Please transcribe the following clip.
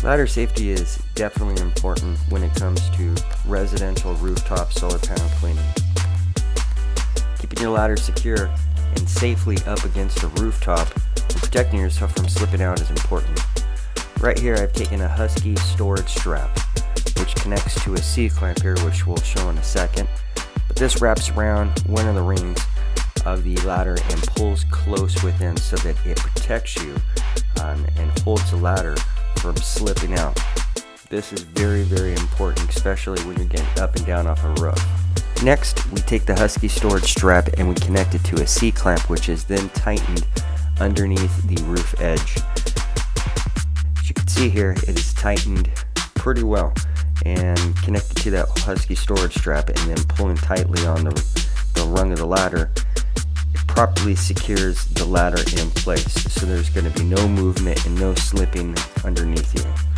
Ladder safety is definitely important when it comes to residential rooftop solar panel cleaning. Keeping your ladder secure and safely up against a rooftop and protecting yourself from slipping out is important. Right here I've taken a Husky storage strap, which connects to a C-clamp here, which we'll show in a second. But this wraps around one of the rings of the ladder and pulls close within so that it protects you and holds the ladder from slipping out. This is very, very important, especially when you're getting up and down off a roof. Next, we take the Husky storage strap and we connect it to a C-clamp, which is then tightened underneath the roof edge. As you can see here, it is tightened pretty well and connected to that Husky storage strap, and then pulling tightly on the rung of the ladder, it properly secures the ladder in place, so there's going to be no movement and no slipping underneath you.